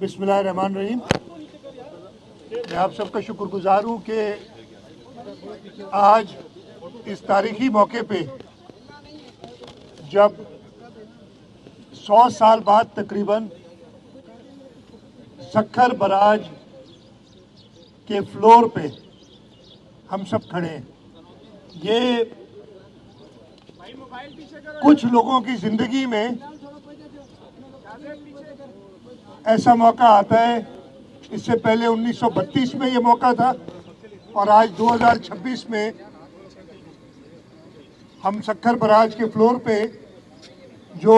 बिस्मिल्लाहिर्रहमानिर्रहीम। मैं आप सबका शुक्रगुजार हूँ कि आज इस तारीखी मौके पे जब 100 साल बाद तकरीबन सक्खर बराज के फ्लोर पे हम सब खड़े हैं। ये कुछ लोगों की ज़िंदगी में ऐसा मौका आता है। इससे पहले 1932 में ये मौका था और आज 2026 में हम सक्खर बराज के फ्लोर पे जो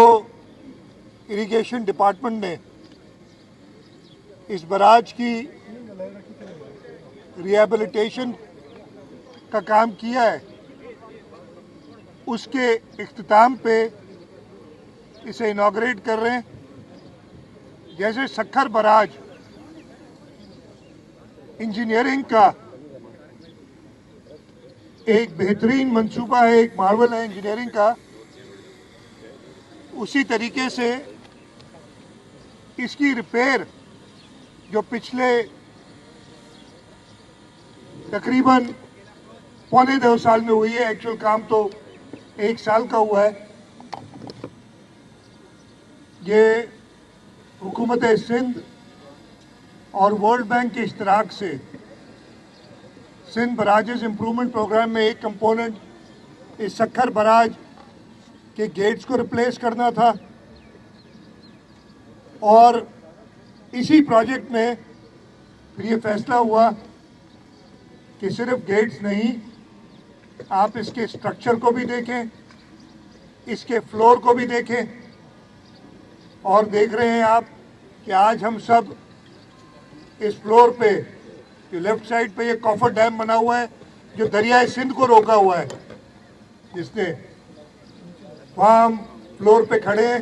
इरिगेशन डिपार्टमेंट ने इस बराज की रिहैबिलिटेशन का काम किया है, उसके इख्तिताम पे इसे इनॉग्रेट कर रहे हैं। जैसे सक्खर बराज इंजीनियरिंग का एक बेहतरीन मंसूबा है, एक मार्वल है इंजीनियरिंग का, उसी तरीके से इसकी रिपेयर जो पिछले तकरीबन 1.25 साल में हुई है, एक्चुअल काम तो 1 साल का हुआ है। ये हुकूमत सिंध और वर्ल्ड बैंक के इश्तराक से सिंध बराजेस इम्प्रूवमेंट प्रोग्राम में एक कंपोनेंट इस सक्खर बराज के गेट्स को रिप्लेस करना था और इसी प्रोजेक्ट में फिर ये फैसला हुआ कि सिर्फ गेट्स नहीं, आप इसके स्ट्रक्चर को भी देखें, इसके फ्लोर को भी देखें। और देख रहे हैं आप कि आज हम सब इस फ्लोर पे जो लेफ्ट साइड पे ये कॉफर डैम बना हुआ है जो दरियाए सिंध को रोका हुआ है, जिसने वहाँ हम फ्लोर पे खड़े हैं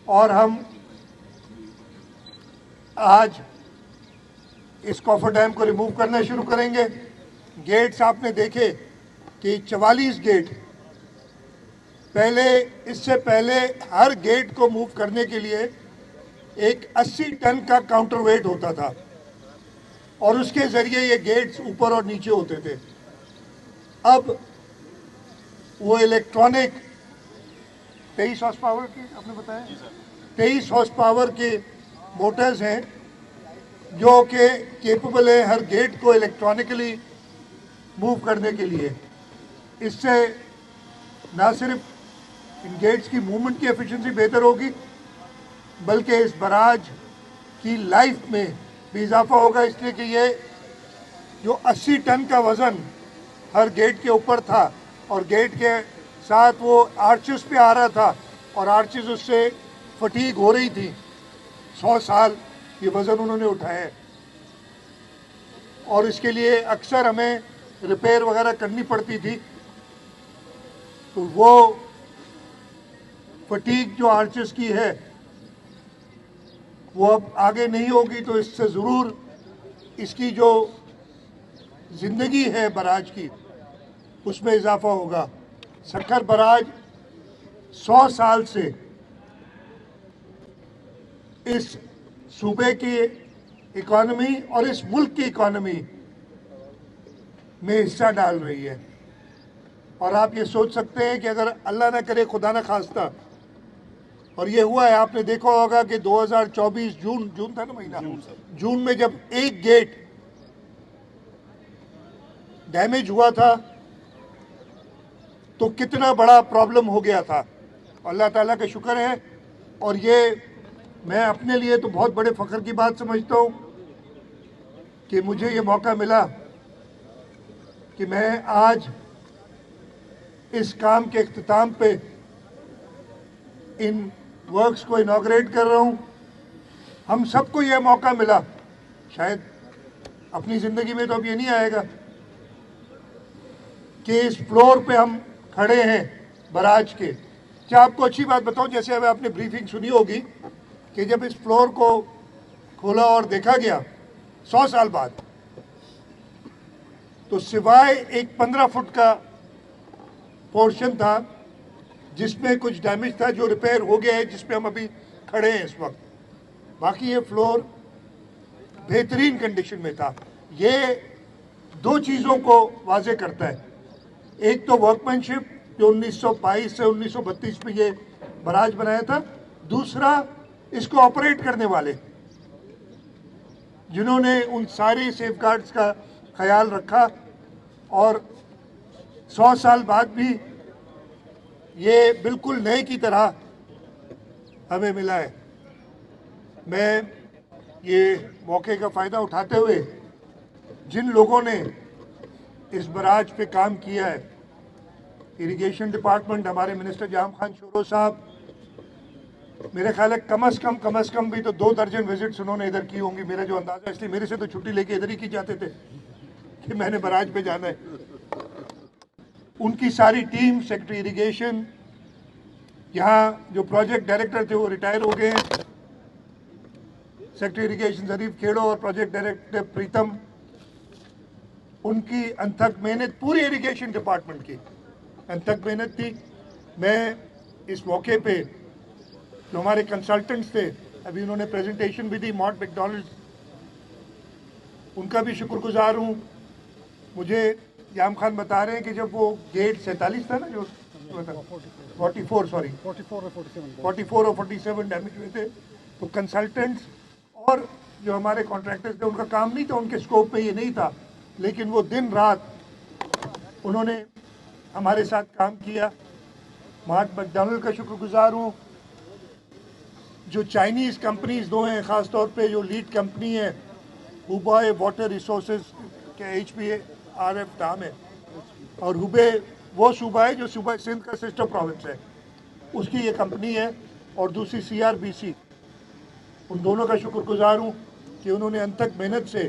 और हम आज इस कॉफर डैम को रिमूव करना शुरू करेंगे। गेट्स आपने देखे कि 44 गेट, इससे पहले हर गेट को मूव करने के लिए एक 80 टन का काउंटर वेट होता था और उसके जरिए ये गेट्स ऊपर और नीचे होते थे। अब वो इलेक्ट्रॉनिक 23 हॉर्स पावर की, आपने बताया 23 हॉर्स पावर के मोटर्स हैं जो कि केपेबल है हर गेट को इलेक्ट्रॉनिकली मूव करने के लिए। इससे ना सिर्फ इन गेट्स की मूवमेंट की एफिशिएंसी बेहतर होगी बल्कि इस बराज की लाइफ में भी इजाफा होगा, इसलिए कि ये जो 80 टन का वज़न हर गेट के ऊपर था और गेट के साथ वो आर्चेस पे आ रहा था और आर्चेस उससे फटीग हो रही थी। 100 साल ये वज़न उन्होंने उठाया है और इसके लिए अक्सर हमें रिपेयर वगैरह करनी पड़ती थी। तो वो फटीग जो आर्चेस की है वो अब आगे नहीं होगी, तो इससे ज़रूर इसकी जो ज़िंदगी है बराज की उसमें इजाफा होगा। सक्खर बराज 100 साल से इस सूबे की इकॉनमी और इस मुल्क की इकॉनमी में हिस्सा डाल रही है। और आप ये सोच सकते हैं कि अगर अल्लाह ना करे, खुदा ना खास्ता, और ये हुआ है, आपने देखा होगा कि 2024 जून था ना महीना, जून में जब एक गेट डैमेज हुआ था तो कितना बड़ा प्रॉब्लम हो गया था। अल्लाह ताला का शुक्र है और ये मैं अपने लिए तो बहुत बड़े फ़ख्र की बात समझता हूँ कि मुझे ये मौका मिला कि मैं आज इस काम के इख्तिताम पे इन वर्क्स को इनॉग्रेट कर रहा हूँ। हम सबको ये मौका मिला, शायद अपनी ज़िंदगी में तो अब ये नहीं आएगा कि इस फ्लोर पे हम खड़े हैं बराज के। क्या आपको अच्छी बात बताऊं, जैसे अब आपने ब्रीफिंग सुनी होगी कि जब इस फ्लोर को खोला और देखा गया 100 साल बाद, तो सिवाय एक 15 फुट का पोर्शन था जिसमें कुछ डैमेज था जो रिपेयर हो गया है, जिसपे हम अभी खड़े हैं इस वक्त। बाकी ये फ्लोर बेहतरीन कंडीशन में था। ये दो चीज़ों को वाजे करता है, एक तो वर्कमैनशिप जो 1922 से 1932 में ये बराज बनाया था, दूसरा इसको ऑपरेट करने वाले जिन्होंने उन सारे सेफगार्ड्स का ख्याल रखा और 100 साल बाद भी ये बिल्कुल नए की तरह हमें मिला है। मैं ये मौके का फ़ायदा उठाते हुए जिन लोगों ने इस बराज पे काम किया है, इरिगेशन डिपार्टमेंट, हमारे मिनिस्टर जाम खान शोरो साहब, मेरे ख्याल है कम से कम भी तो 2 दर्जन विजिट्स उन्होंने इधर की होंगी, मेरा जो अंदाज़ा, इसलिए मेरे से तो छुट्टी लेके इधर ही की जाते थे कि मैंने बराज पे जाना है। उनकी सारी टीम, सेक्रेटरी इरिगेशन, यहाँ जो प्रोजेक्ट डायरेक्टर थे वो रिटायर हो गए हैं, सेक्रेटरी इरिगेशन जरीफ खेड़ो और प्रोजेक्ट डायरेक्टर प्रीतम, उनकी अनथक मेहनत, पूरी इरिगेशन डिपार्टमेंट की अनथक मेहनत थी। मैं इस मौके पे जो हमारे कंसल्टेंट्स थे, अभी उन्होंने प्रेजेंटेशन भी दी, मॉट मैकडॉनल्ड, उनका भी शुक्रगुजार हूँ। मुझे याम खान बता रहे हैं कि जब वो गेट 47 था ना, जो 44 सॉरी 44 और 47 डैमेज हुए थे, तो कंसल्टेंट्स और जो हमारे कॉन्ट्रैक्टर्स थे उनका काम नहीं था, उनके स्कोप में ये नहीं था, लेकिन वो दिन रात उन्होंने हमारे साथ काम किया। मॉट मैकडॉनल्ड का शुक्रगुजार हूँ। जो चाइनीज़ कंपनीज दो हैं, ख़ास तौर पे जो लीड कंपनी है हुबे वाटर रिसोर्सेज के HPRF नाम है, और हुबे वो सूबा है जो सूबा सिंध का सिस्टर प्रोविंस है, उसकी ये कंपनी है, और दूसरी CRBC, उन दोनों का शुक्रगुजार हूँ कि उन्होंने अनथक मेहनत से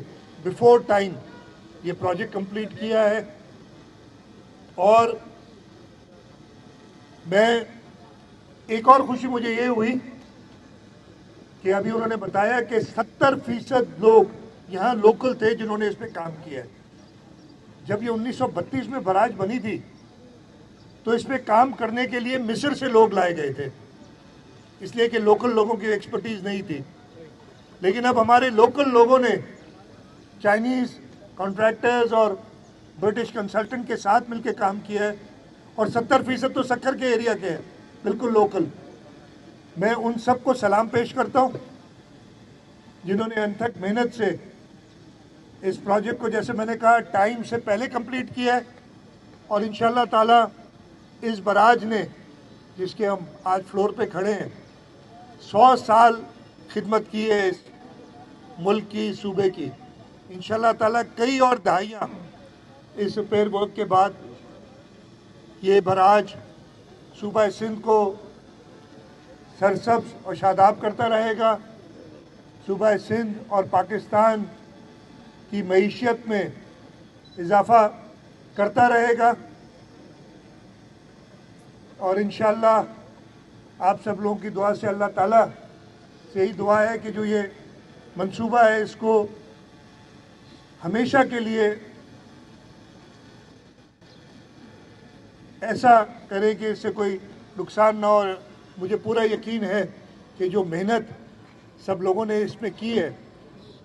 बिफोर टाइम ये प्रोजेक्ट कंप्लीट किया है। और मैं एक और खुशी मुझे ये हुई कि अभी उन्होंने बताया कि 70% लोग यहाँ लोकल थे जिन्होंने इस पर काम किया है। जब ये 1932 में बराज बनी थी तो इस पर काम करने के लिए मिस्र से लोग लाए गए थे, इसलिए कि लोकल लोगों की एक्सपर्टीज़ नहीं थी। लेकिन अब हमारे लोकल लोगों ने चाइनीज़ कॉन्ट्रैक्टर्स और ब्रिटिश कंसल्टेंट के साथ मिलकर काम किया है, और 70% तो सक्कर के एरिया के हैं, बिल्कुल लोकल। मैं उन सबको सलाम पेश करता हूँ जिन्होंने अनथक मेहनत से इस प्रोजेक्ट को, जैसे मैंने कहा, टाइम से पहले कंप्लीट किया है, और इंशाल्लाह ताला इस बराज ने, जिसके हम आज फ्लोर पे खड़े हैं, 100 साल खिदमत की है इस मुल्क की, सूबे की। इंशाल्लाह ताला कई और दहाइयाँ इस रिपेयर वर्क के बाद ये बराज सूबा सिंध को सरसब्ज और शादाब करता रहेगा, सूबा सिंध और पाकिस्तान की मईशत में इजाफ़ा करता रहेगा। और इंशाअल्लाह आप सब लोगों की दुआ से, अल्लाह ताला से यही दुआ है कि जो ये मंसूबा है इसको हमेशा के लिए ऐसा करे कि इससे कोई नुकसान ना हो। मुझे पूरा यकीन है कि जो मेहनत सब लोगों ने इसमें की है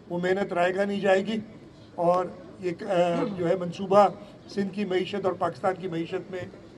वो मेहनत रायगा नहीं जाएगी, और ये जो है मंसूबा सिंध की मईशत और पाकिस्तान की मईशत में